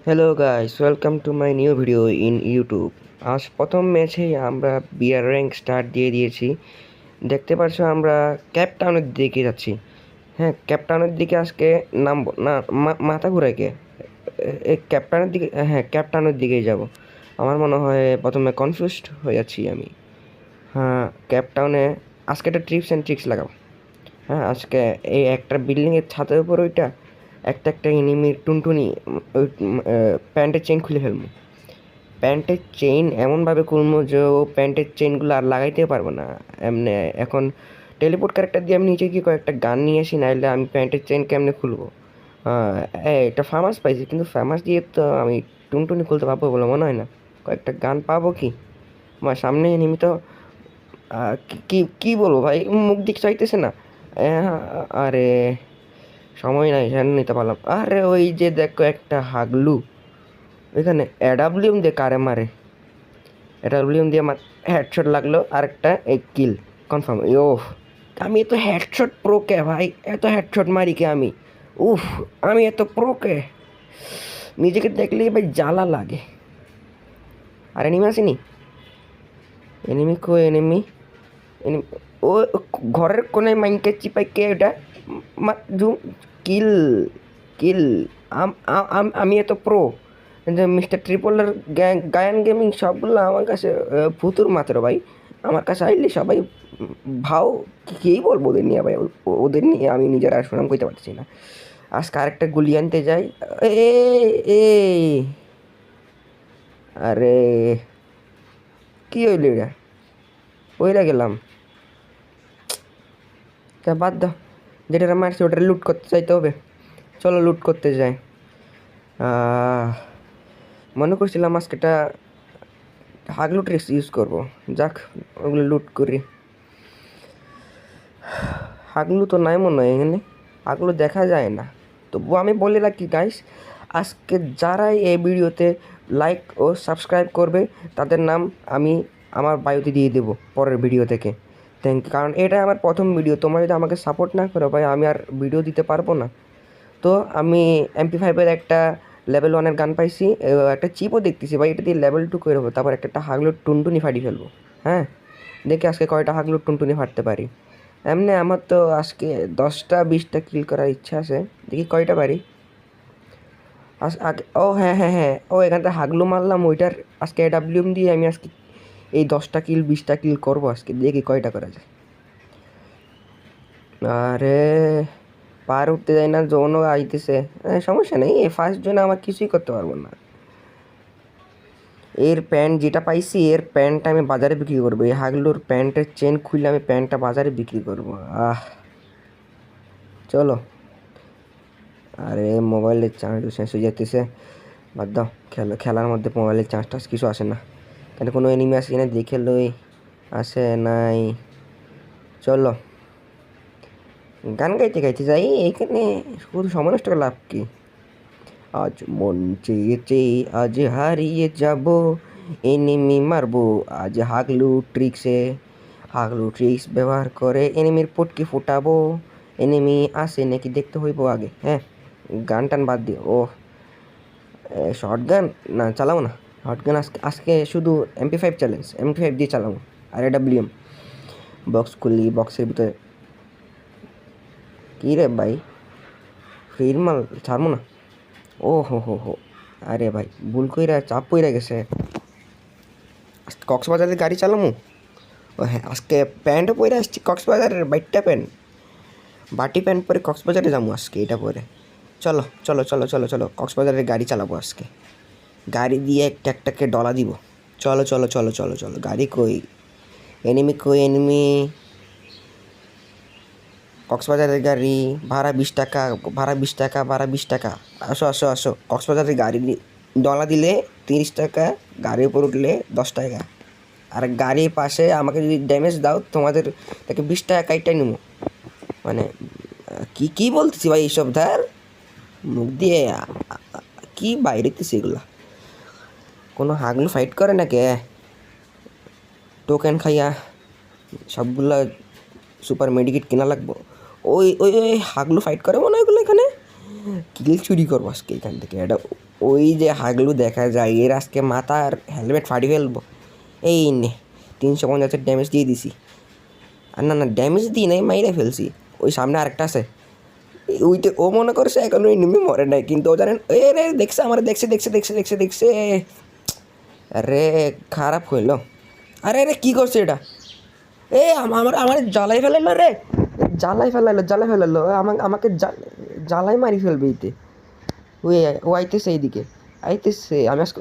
Hello guys, welcome to my new video in YouTube. আজ প্রথম ম্যাচেই আমরা বিয়ার র্যাঙ্ক স্টার্ট দিয়ে দিয়েছি। দেখতে পাচ্ছ আমরা ক্যাপটাউনের দিকে যাচ্ছি। হ্যাঁ, ক্যাপটাউনের দিকে আজকে নামবো না। মাথা ঘুরে কে এই ক্যাপটাউনের দিকে, হ্যাঁ ক্যাপটাউনের দিকেই যাব। আমার মনে হয় প্রথমে কনফিউজড হয়ে যাচ্ছি আমি। হ্যাঁ, ক্যাপটাউনে আজকে একটা ট্রিপস অ্যান্ড ট্রিক্স লাগাও। হ্যাঁ, আজকে এই একটা বিল্ডিংয়ের ছাদের উপর ওইটা একটা একটা এনিমির টুনটুনি ওই প্যান্টের চেইন খুলে ফেলবো। প্যান্টের চেইন এমনভাবে খুলবো যে ও প্যান্টের চেইনগুলো আর লাগাইতে পারবো না। এমনি এখন টেলিপোর্ট ক্যারেক্টার দিয়ে আমি নিচে গিয়ে কয়েকটা গান নিয়ে আসি, নাহলে আমি প্যান্টের চেইন কেমনে খুলবো? একটা ফেমাস পাইছি, কিন্তু ফেমাস দিয়ে তো আমি টুনটুনি খুলতে পারবো বলে মনে হয় না। কয়েকটা গান পাবো কি? আমার সামনে এনিমি তো কি কি কি বলবো ভাই, মুখ দিক চাইতেছে না। আরে সময় নাই, হ্যাঁ নিতে পারলাম। আরে ওই যে দেখো একটা হাগলু ওইখানে অ্যাডাব্লিউম দিয়ে কারে মারে। অ্যাডাব্লিউম দিয়ে আমার হেডশট লাগলো, আরেকটা এই কিল কনফার্ম। ওহ, আমি এত হেডশট প্রো কে ভাই, এত হেডশট মারি কে আমি? উফ, আমি এত প্রো কে? নিজেকে দেখলেই ভাই জ্বালা লাগে। আর এনিমি আসেনি? এনিমি কো এনিমি? এনিমি ও ঘরের কোনায় মাইনকে চিপাই কে ওটা? জুম কিল কিল। আমি এত প্রো যে মিস্টার ট্রিপলের গায়ান গেমিং সবগুলো আমার কাছে ফুতুর মাত্র ভাই। আমার কাছে আইলে সবাই ভাও কী বলবো ওদের নিয়ে ভাই। ওদের নিয়ে আমি নিজের আর সুনাম করতে পারছি না। আজকে আরেকটা গুলি আনতে যাই। এ এ আরে কি হইল এটা? ওইরা গেলাম, তা বাদ দাও। যেটা মারছি ওটা লুট করতে চাইতে হবে। চলো লুট করতে যাই। মনে করছিলাম আজকেটা হাগলু ট্রিক্স ইউজ করবো। যাক, ওগুলো লুট করি। হাগলু তো নাই মনে হয় এখানে, হাগলু দেখা যায় না। তবুও আমি বলে রাখি গাইস, আজকে যারাই এই ভিডিওতে লাইক ও সাবস্ক্রাইব করবে তাদের নাম আমি আমার বায়োতে দিয়ে দেবো পরের ভিডিও থেকে। থ্যাংক ইউ, কারণ এটা আমার প্রথম ভিডিও। তোমরা যদি আমাকে সাপোর্ট না করো ভাই, আমি আর ভিডিও দিতে পারবো না। তো আমি MP5-এর একটা লেভেল 1-এর গান পাইছি, একটা চিপও দেখতেছি ভাই, এটা দিয়ে লেভেল 2 করে তারপর একটা হাগলুর টুনটুনি ফাটিয়ে ফেলবো। হ্যাঁ, দেখি আজকে কয়টা হাগলুর টুনটুনি ফাটতে পারি। এমনি আমার তো আজকে 10টা 20টা কিল করার ইচ্ছা আছে, দেখি কয়টা পারি। আগে ও হ্যাঁ হ্যাঁ হ্যাঁ, ও এখান থেকে হাগলু মারলাম ওইটার। আজকে AWM দিয়ে আমি আজকে এই 10টা কিল 20টা কিল করবো আজকে, দেখি কয়টা করা যায়। আরে পার উঠতে যাই না, জোনও আইতেছে। সমস্যা নেই, এই ফার্স্ট জোনে আমার কিছুই করতে পারবো না। এর প্যান্ট যেটা পাইছি, এর প্যান্টটা আমি বাজারে বিক্রি করবো। এই হাগলুর প্যান্টের চেন খুলে আমি প্যান্টটা বাজারে বিক্রি করবো। চলো। আরে মোবাইলের চার্জ শেষ হয়ে যেতেছে, বাদ দাও। খেলার মধ্যে মোবাইলের চার্জ টার্জ কিছু আসে না। কেন কোনো এনিমি আসে কিনা দেখে লই, আসে নাই। চলো গান গাইতে গাইতে যাই, এইখানে শুধু সময় নষ্ট করে লাভ কি? আজ মন চেয়েছে আজ হারিয়ে যাব, এনিমি মারবো আজ হাগলু ট্রিক্স ব্যবহার করে এনিমির পটকি ফুটাবো। এনিমি আসে নাকি দেখতে হইব আগে। হ্যাঁ, গান টান বাদ দিয়ে ও শর্ট গান না চালাবো না। শর্ট গান আজকে আজকে শুধু MP5 চ্যালেঞ্জ, MP5 দিয়ে চালাবো। আর AWM বক্স খুললি, বক্সের ভিতরে কী রে ভাই, ফ্রির মাল ছাড়বো না। ও হো, আরে ভাই ভুল কইরা চাপ পইরা গেছে। কক্সবাজারের গাড়ি চালামু। ও হ্যাঁ, আজকে প্যান্টও পরে আসছি কক্সবাজারের, বাইটটা প্যান্ট, বাটি প্যান্ট পরে কক্সবাজারে যাবো আজকে এটা পরে। চলো চলো চলো চলো চলো, কক্সবাজারের গাড়ি চালাবো আজকে। গাড়ি দিয়ে একটা একটাকে ডলা দিব। চলো চলো চলো চলো চলো, গাড়ি কই, এনিমি কই এনিমি? কক্সবাজারের গাড়ি, ভাড়া 20 টাকা, ভাড়া 20 টাকা, ভাড়া 20 টাকা। আসো আসো আসো, কক্সবাজারের গাড়ি ডলা দিলে 30 টাকা, গাড়ির উপর উঠলে 10 টাকা। আর গাড়ির পাশে আমাকে যদি ড্যামেজ দাও তোমাদের তাকে 20 টাকা কাইটাই নেবো। মানে কি কি বলতেছি ভাই এইসব, ধার মুখ দিয়ে কি বাইরেতেছি এগুলা? কোনো হাগলু ফাইট করে নাকি? টোকেন খাইয়া সবগুলা সুপার মেডিকেট কেনা লাগবো। ওই ওই ওই হাগলু ফাইট করে মনে হয় ওগুলো এখানে। কিল চুরি করবো আজকে এখান থেকে। এটা ওই যে হাগলু দেখা যায়, এর আজকে মাথার হেলমেট ফাটি ফেলবো। এই নে 350 ড্যামেজ দিয়ে দিছি। আর না না ড্যামেজ দিই নাই, মাইরে ফেলছি। ওই সামনে আরেকটা আছে, ওইতে ও মনে করছে এখন ওই নেমে মরে নাই, কিন্তু ও জানেন এ রে দেখছে আমার, দেখছে দেখছে দেখছে দেখছে দেখছে। আরে খারাপ হইলো। আরে আরে কী করছে এটা? এ আমার আমার জ্বালাই ফেলাইলো রে, জ্বালাই ফেলাইলো আমাকে আমাকে জ্বালাই মারি ফেলবে এইতে। ওই ও আইতেছে এইদিকে, আইতেছে। আমি আজকে